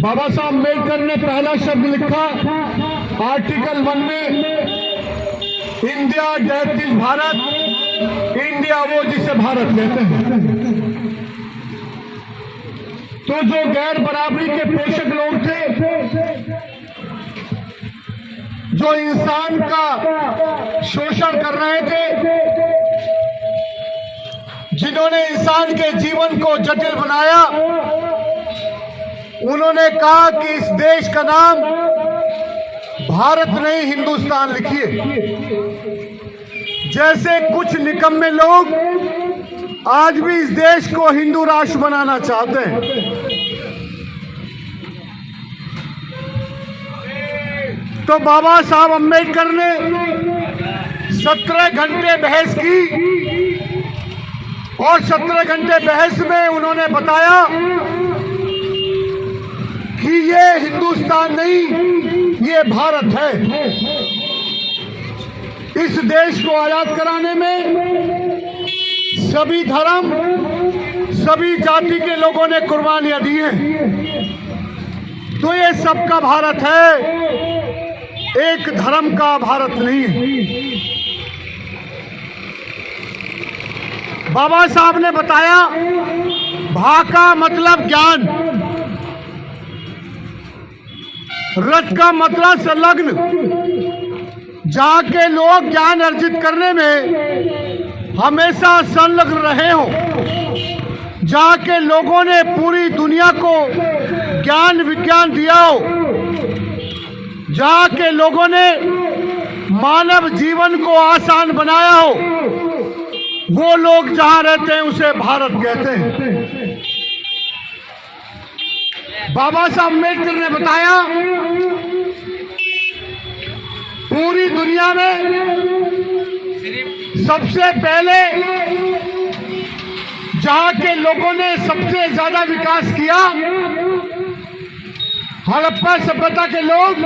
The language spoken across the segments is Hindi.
बाबा साहब अम्बेडकर ने पहला शब्द लिखा आर्टिकल 1 में, India death is Bharat, India वो जिसे भारत कहते हैं। तो जो गैर बराबरी के पोषक लोग थे, जो इंसान का शोषण कर रहे थे, जिन्होंने इंसान के जीवन को जटिल बनाया, उन्होंने कहा कि इस देश का नाम भारत नहीं हिंदुस्तान लिखिए। जैसे कुछ निकम्मे लोग आज भी इस देश को हिंदू राष्ट्र बनाना चाहते हैं। तो बाबा साहब अम्बेडकर ने 17 घंटे बहस की और 17 घंटे बहस में उन्होंने बताया कि ये हिंदुस्तान नहीं, ये भारत है। इस देश को आजाद कराने में सभी धर्म, सभी जाति के लोगों ने कुर्बानियां दी हैं। तो ये सबका भारत है, एक धर्म का भारत नहीं है। बाबा साहब ने बताया भा का मतलब ज्ञान, रथ का मतलब संलग्न। जहाँ के लोग ज्ञान अर्जित करने में हमेशा संलग्न रहे हो, जहाँ के लोगों ने पूरी दुनिया को ज्ञान विज्ञान दिया हो, जहाँ के लोगों ने मानव जीवन को आसान बनाया हो, वो लोग जहाँ रहते हैं उसे भारत कहते हैं। बाबा साहब अम्बेडकर ने बताया पूरी दुनिया में सबसे पहले जहाँ के लोगों ने सबसे ज्यादा विकास किया, हड़प्पा सभ्यता के लोग,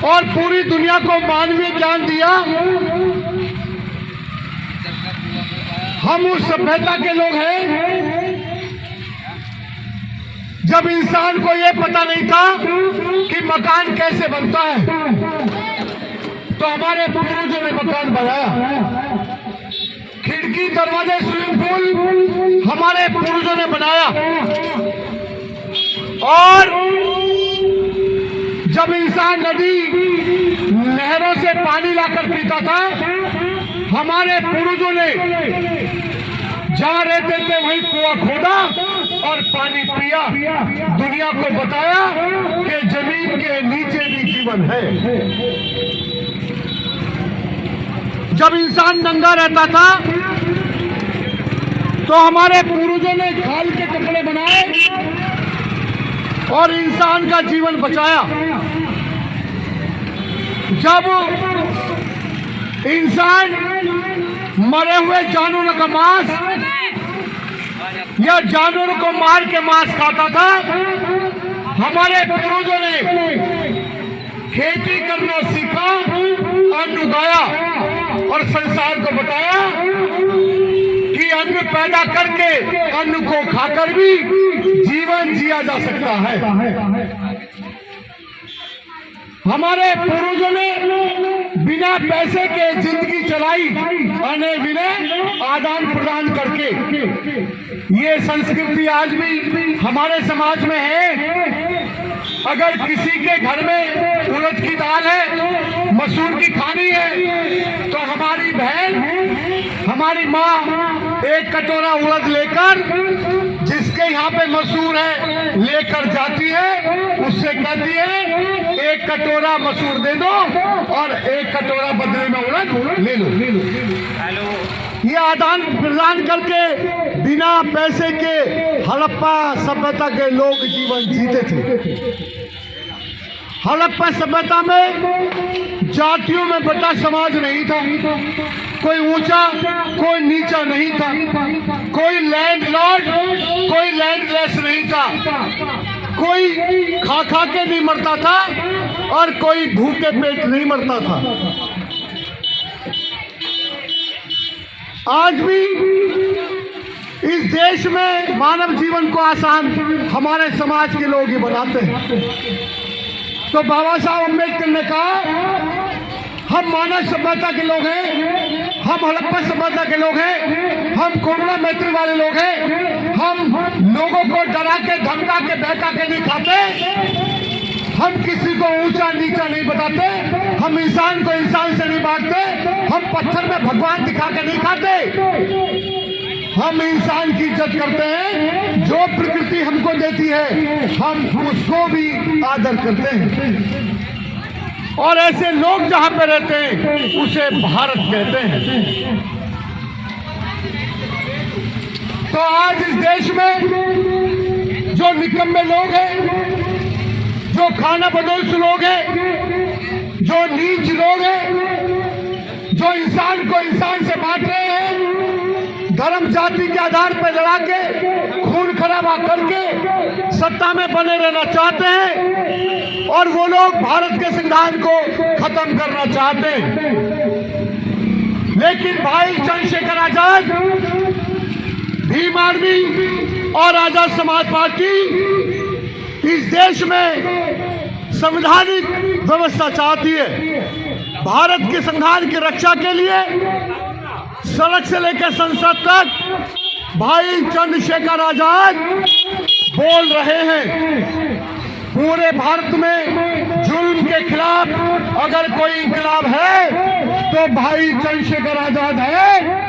और पूरी दुनिया को मानवीय ज्ञान दिया। हम उस सभ्यता के लोग हैं जब इंसान को यह पता नहीं था कि मकान कैसे बनता है, तो हमारे पूर्वजों ने मकान बनाया। खिड़की, दरवाजे, स्विमिंग पूल हमारे पूर्वजों ने बनाया। और जब इंसान नदी, नहरों से पानी लाकर पीता था, हमारे पूर्वजों ने जहाँ रहते थे वहीं कुआं खोदा और पानी पिया। दुनिया को बताया कि जमीन के नीचे भी जीवन है। जब इंसान नंगा रहता था तो हमारे पूर्वजों ने खाल के कपड़े बनाए और इंसान का जीवन बचाया। जब इंसान मरे हुए जानवरों का मांस या जानवरों को मार के मांस खाता था, हमारे पूर्वजों ने खेती करना सीखा, अन्न उगाया और संसार को बताया कि अन्न पैदा करके, अन्न को खाकर भी जीवन जिया जा सकता है। हमारे पूर्वजों ने बिना पैसे के जिंदगी चलाई, अने विनय आदान प्रदान करके। ये संस्कृति आज भी हमारे समाज में है। अगर किसी के घर में उड़द की दाल है, मसूर की खानी है, तो हमारी बहन, हमारी माँ एक कटोरा उड़द लेकर, जिसके यहाँ पे मसूर है, लेकर जाती है। उससे कहती है एक कटोरा मसूर दे दो और एक कटोरा बदले में उड़द ले लो। ये आदान प्रदान करके बिना पैसे के हड़प्पा सभ्यता के लोग जीवन जीते थे। हड़प्पा सभ्यता में जातियों में बटा समाज नहीं था। कोई ऊंचा, कोई नीचा नहीं था। कोई लैंडलॉर्ड, कोई लैंडलेस नहीं था। कोई खा खा के नहीं मरता था और कोई भूखे पेट नहीं मरता था। आज भी इस देश में मानव जीवन को आसान हमारे समाज के लोग ही बनाते हैं। तो बाबा साहब अम्बेडकर ने कहा, हम मानव सभ्यता के लोग हैं, हम हड़प्पा सभ्यता के लोग हैं, हम कोरोना मैत्री वाले लोग हैं, हम लोगों को डरा के धमका के बहका के नहीं खाते, हम किसी को ऊंचा नीचा नहीं बताते, हम इंसान को इंसान से नहीं बांटते, हम पत्थर में भगवान दिखा के नहीं खाते, हम इंसान की इज्जत करते हैं। जो प्रकृति हमको देती है हम उसको भी आदर करते हैं, और ऐसे लोग जहां पे रहते हैं उसे भारत कहते हैं। तो आज इस देश में जो निकम्मे लोग हैं, जो खाना बदोश लोग हैं, जो नीच लोग हैं, जो इंसान को इंसान से बांट रहे हैं, धर्म जाति के आधार पर लड़ा के खून खराबा करके सत्ता में बने रहना चाहते हैं, और वो लोग भारत के संविधान को खत्म करना चाहते हैं। लेकिन भाई चंद्रशेखर आजाद, भीम आर्मी और आजाद समाज पार्टी इस देश में संवैधानिक व्यवस्था चाहती है। भारत के संविधान की रक्षा के लिए सड़क से लेकर संसद तक भाई चंद्रशेखर आजाद बोल रहे हैं। पूरे भारत में जुल्म के खिलाफ अगर कोई इंकलाब है तो भाई चंद्रशेखर आजाद है।